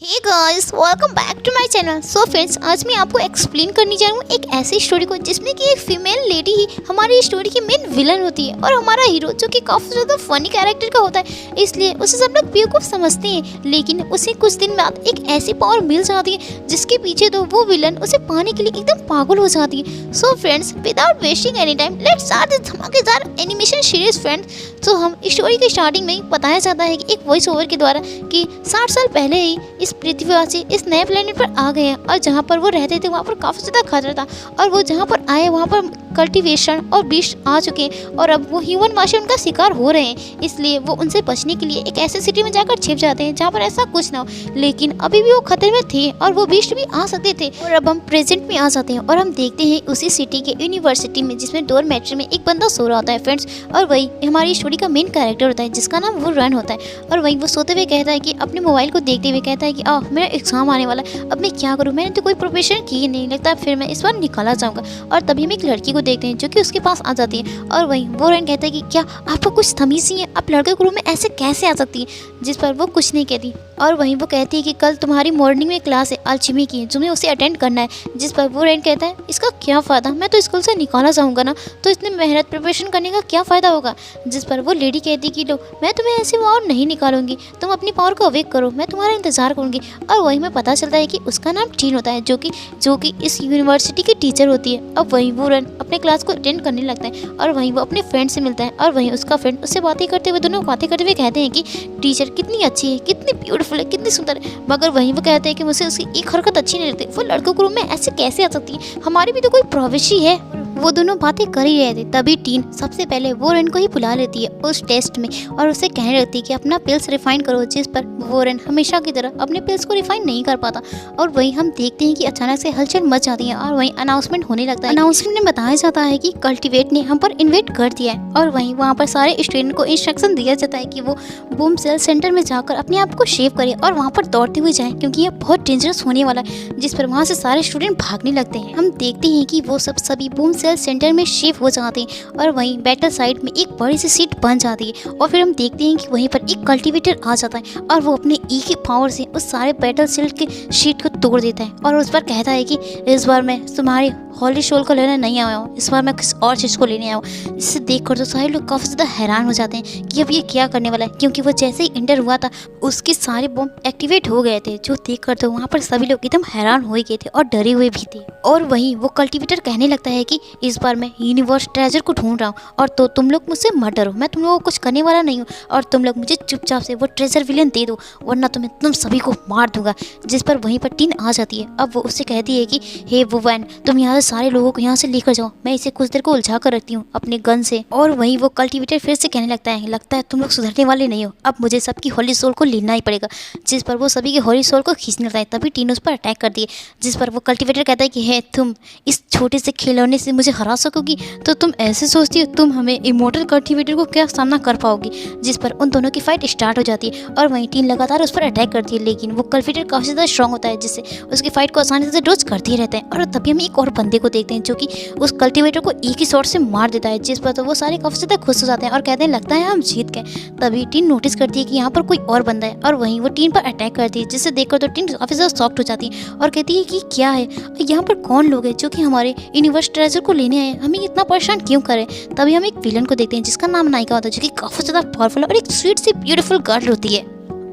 Hey guys, welcome back to my channel. So friends, आज मैं आपको एक्सप्लेन करने जा रहा हूँ एक ऐसी स्टोरी को जिसमें कि एक फीमेल लेडी ही हमारी स्टोरी की मेन विलन होती है और हमारा हीरो जो कि काफ़ी ज़्यादा फनी कैरेक्टर का होता है, इसलिए उसे सब लोग बेवकूफ़ समझते हैं। लेकिन उसे कुछ दिन बाद एक ऐसी पावर मिल जाती है जिसके पीछे तो वो विलन उसे पाने के लिए एकदम पागल हो जाती है। So friends, without wasting any time, let's start this धमाकेदार एनिमेशन सीरीज फ्रेंड्स। तो हम स्टोरी के स्टार्टिंग में ही बताया जाता है कि एक वॉइस ओवर के द्वारा कि 60 साल पहले ही इस पृथ्वीवासी इस नए प्लेनेट पर आ गए हैं और जहाँ पर वो रहते थे वहाँ पर काफ़ी ज़्यादा खतरा था और वो जहाँ पर आए वहाँ पर कल्टीवेशन और बीस्ट आ चुके हैं और अब वो ह्यूमन वासी उनका शिकार हो रहे हैं। इसलिए वो उनसे बचने के लिए एक ऐसे सिटी में जाकर छिप जाते हैं जहाँ पर ऐसा कुछ ना हो, लेकिन अभी भी वो खतरे में थे और वो बीस्ट भी आ सकते थे। और अब हम प्रेजेंट में आ जाते हैं और हम देखते हैं उसी सिटी के यूनिवर्सिटी में जिसमें डोरमेट्री में एक बंदा सो रहा होता है फ्रेंड्स, और वही हमारी स्टोरी का मेन कैरेक्टर होता है जिसका नाम वो रन होता है। और वही वो सोते हुए कहता है कि अपने मोबाइल को देखते हुए कहता है कि मेरा एग्जाम आने वाला है, अब मैं क्या करूँ, मैंने तो कोई प्रिपरेशन की नहीं, लगता है फिर मैं इस बार निकाला जाऊँगा। और तभी हम एक लड़की को देखते हैं जो कि उसके पास आ जाती है और वही वो रन कहता है कि क्या आपको कुछ तमीज़ नहीं है, आप लड़के के रूम में ऐसे कैसे आ सकती है, जिस पर वो कुछ नहीं कहती। और वहीं वो कहती है कि कल तुम्हारी मॉर्निंग में क्लास है अल्चिमी की, तुम्हें उसे अटेंड करना है। जिस पर वो रैन कहता है इसका क्या फ़ायदा, मैं तो स्कूल से निकाला जाऊँगा ना, तो इतनी मेहनत प्रिपरेशन करने का क्या फ़ायदा होगा। जिस पर वो लेडी कहती कि लो, मैं तुम्हें ऐसे और नहीं निकालूंगी, तुम अपनी पावर को अवेक करो, मैं तुम्हारा इंतजार करूँगी। और वहीं में पता चलता है कि उसका नाम टीन होता है जो कि इस यूनिवर्सिटी की टीचर होती है। अब वहीं वो रन अपने क्लास को अटेंड करने लगता है और वहीं वो अपने फ्रेंड से मिलता है और वहीं उसका फ्रेंड उससे बातें करते हुए, दोनों बातें करते हुए कहते हैं कि टीचर कितनी अच्छी है, कितनी ब्यूटीफुल है, कितनी सुंदर है। मगर वहीं वो कहते हैं कि मुझे उसकी एक हरकत अच्छी नहीं लगती, वो लड़कों के रूम में ऐसे कैसे आ सकती है, हमारी भी तो कोई प्राइवेसी है। वो दोनों बातें कर ही रहे थे तभी टीन सबसे पहले वोरन को ही बुला लेती है उस टेस्ट में और उसे कहने लगती है कि अपना पिल्स रिफाइन करो। जिस पर वोरन हमेशा की तरह अपने पिल्स को रिफाइन नहीं कर पाता और वहीं हम देखते हैं कि अचानक से हलचल मच जाती है और वहीं अनाउंसमेंट होने लगता है। अनाउंसमेंट में बताया जाता है कि कल्टीवेट ने हम पर इन्वाइट कर दिया है और वहीं वहाँ पर सारे स्टूडेंट को इंस्ट्रक्शन दिया जाता है कि वो बूम सेल सेंटर में जाकर अपने आप को शेव करे और वहाँ पर दौड़ते हुए जाए क्योंकि ये बहुत डेंजरस होने वाला है। जिस पर वहाँ से सारे स्टूडेंट भागने लगते हैं। हम देखते हैं कि वो सभी बूम सेल सेंटर में शेव हो जाते हैं और वहीं बैटल साइड में एक बड़ी सी सीट बन जाती है और फिर हम देखते हैं कि वहीं पर एक कल्टीवेटर आ जाता है और वो अपने ई की पावर से उस सारे बैटल शील्ड के शीट को तोड़ देता है और उस पर कहता है कि इस बार मैं तुम्हारी हॉली शोल को लेने नहीं आया हूँ, इस बार मैं किसी और चीज़ को लेने आया हूँ। जिसे देखकर तो सारे लोग काफ़ी ज़्यादा हैरान हो जाते हैं कि अब ये क्या करने वाला है, क्योंकि वो जैसे ही इंटर हुआ था उसके सारे बम एक्टिवेट हो गए थे, जो देखकर तो वहाँ पर सभी लोग एकदम हैरान हो गए थे और डरे हुए भी थे। और वहीं वो कल्टीवेटर कहने लगता है कि इस बार मैं यूनिवर्स ट्रेजर को ढूंढ रहा हूँ और तो तुम लोग मुझसे मत डरो, मैं तुम लोगों को कुछ करने वाला नहीं हूँ और तुम लोग मुझे चुपचाप से वो ट्रेजर विलियन दे दो वरना तो मैं तुम सभी को मार दूंगा। जिस पर वहीं पर टीन आ जाती है। अब वो उससे कहती है कि हे वुवैन, तुम यहाँ से सारे लोगों को यहाँ से लेकर जाओ, मैं इसे कुछ देर को उलझा कर रखती हूँ अपने गन से। और वहीं वो कल्टीवेटर फिर से कहने लगता है तुम लोग सुधरने वाले नहीं हो, अब मुझे सबकी होली सोल को लेना ही पड़ेगा। जिस पर वो सभी की होली सोल को खींचने लगता है। तभी टीन उस पर अटैक कर दिए। जिस पर वो कल्टीवेटर कहता है कि हे तुम इस छोटे से खिलौने से मुझे हरा सकोगी, तो तुम ऐसे सोचती हो तुम हमें इमोर्टल कल्टीवेटर को क्या सामना कर पाओगी। जिस पर उन दोनों की फाइट स्टार्ट हो जाती है और वहीं टीन लगातार उस पर अटैक करती है, लेकिन वो कल्टीवेटर काफ़ी ज़्यादा स्ट्रॉन्ग होता है जिससे उसकी फाइट को आसानी से डोज करती रहता है। और तभी हम एक और बंदे को देखते हैं जो कि उस कल्टीवेटर को एक ही शॉट से मार देता है। जिस पर तो वो सारे काफ़ी ज़्यादा खुश हो जाते हैं और कहते हैं लगता है हम जीत गए। तभी टीन नोटिस करती है कि यहाँ पर कोई और बंदा है और वहीं वो टीन पर अटैक करती है, जिससे देखकर तो टीन काफ़ी ज़्यादा शॉक्ड हो जाती है और कहती है कि क्या है, यहाँ पर कौन लोग हैं जो कि हमारे यूनिवर्स ट्रेजर को लेने आए, हमें इतना परेशान क्यों करें। तभी हम एक विलन को देखते हैं जिसका नाम नायिका होता है, जो कि काफ़ी ज़्यादा पावरफुल और एक स्वीट सी ब्यूटीफुल गर्ल होती है।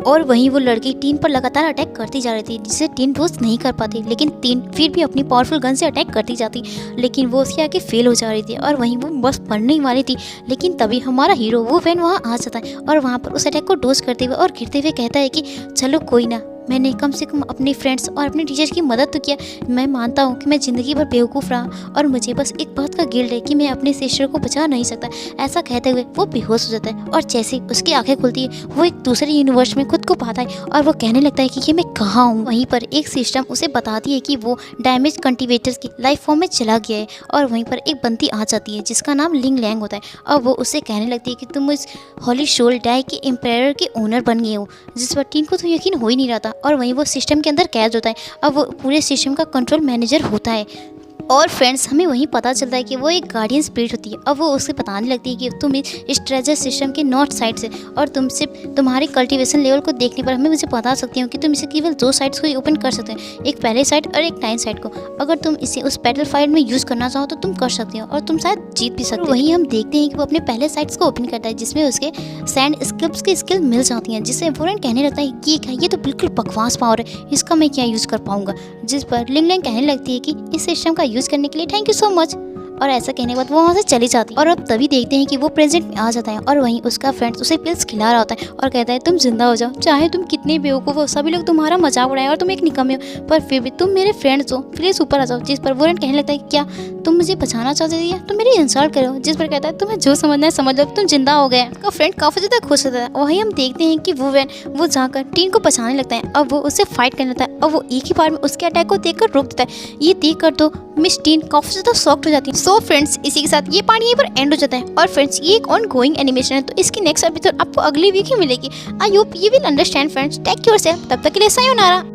और वहीं वो लड़की टीन पर लगातार अटैक करती जा रही थी, जिससे टीन रोज नहीं कर पाती, लेकिन टीन फिर भी अपनी पावरफुल गन से अटैक करती जाती, लेकिन वो उसके आगे फेल हो जा रही थी और वहीं वो बस पड़ने ही वाली थी। लेकिन तभी हमारा हीरो वो वैन वहाँ आ जाता है और वहाँ पर उस अटैक को डोज करते हुए और गिरते हुए कहता है कि चलो कोई ना, मैंने कम से कम अपने फ्रेंड्स और अपने टीचर्स की मदद तो किया। मैं मानता हूँ कि मैं ज़िंदगी भर बेवकूफ़ रहा और मुझे बस एक बात का गिल्ट है कि मैं अपने सिस्टर को बचा नहीं सकता। ऐसा कहते हुए वो बेहोश हो जाता है और जैसे उसकी आंखें खुलती है वो एक दूसरे यूनिवर्स में खुद को पाता है और वो कहने लगता है कि ये मैं कहाँ हूँ। वहीं पर एक सिस्टम उसे बताती है कि वो डैमेज कल्टीवेटर्स की लाइफ फॉर्म में चला गया है और वहीं पर एक बंदी आ जाती है जिसका नाम लिंग लैंग होता है और वो उससे कहने लगती है कि तुम इस हॉली शोल डाई के एम्पायर के ओनर बन गए हो। जिस पर टीन को तो यकीन हो ही नहीं रहा था और वहीं वो सिस्टम के अंदर कैद होता है। अब वो पूरे सिस्टम का कंट्रोल मैनेजर होता है। और फ्रेंड्स हमें वहीं पता चलता है कि वो एक गार्डियन स्पिरिट होती है। अब वो उसे बताने लगती है कि तुम इस ट्रेजर सिस्टम के नॉर्थ साइड से, और तुम सिर्फ तुम्हारे कल्टीवेशन लेवल को देखने पर हमें मुझे बता सकती हो कि तुम इसे केवल 2 साइड्स को ही ओपन कर सकते हो, एक पहले साइड और एक 9 साइड को। अगर तुम इसे उस बैटल फाइट में यूज़ करना चाहो तो तुम कर सकते हो और तुम शायद जीत भी सकते हो। वहीं हम देखते हैं कि वो अपने पहले साइड्स को ओपन करता है जिसमें उसके सैंड स्किल्स की स्किल मिल जाती हैं, जिससे वोरेन कहने लगता है कि ये तो बिल्कुल बकवास पावर है, इसका मैं क्या यूज़ कर पाऊंगा। जिस पर लिंग लिंग कहने लगती है कि इस सिस्टम का यूज़ करने के लिए थैंक यू सो मच। और ऐसा कहने के बाद वो वहाँ से चली जाती है। और अब तभी देखते हैं कि वो प्रेजेंट में आ जाता है और वहीं उसका फ्रेंड उसे पिल्स खिला रहा होता है और कहता है तुम जिंदा हो जाओ, चाहे तुम कितने बेवकूफ़ हो, सभी लोग तुम्हारा मजाक उड़ाएं और तुम एक निकम्मे हो, पर फिर भी तुम मेरे फ्रेंड्स हो, प्लीज़ ऊपर आ जाओ। जिस पर वोरेन कहने लगता है क्या तुम मुझे बचाना चाहते थे, तुम मेरी इंसल्ट करो। जिस पर कहता है तुम्हें जो समझना है समझ लो, तुम जिंदा हो गए। उसका फ्रेंड काफ़ी ज़्यादा खुश होता है। वहीं हम देखते हैं कि वो जाकर टीन को बचाने लगता है। अब वो उससे फाइट करने लगता है और वो एक ही बार में उसके अटैक को देखकर रोक देता है। ये देखकर तो मिस टीन काफ़ी ज़्यादा शॉक्ड हो जाती है। सो फ्रेंड्स इसी के साथ ये पार्ट यहीं पर एंड हो जाता है। और फ्रेंड्स ये एक ऑन गोइंग एनिमेशन है, तो इसकी नेक्स्ट एपिसोड आपको अगली वीक ही मिलेगी। I hope you will understand friends. Take yourself, तब तक के लिए सायोनारा।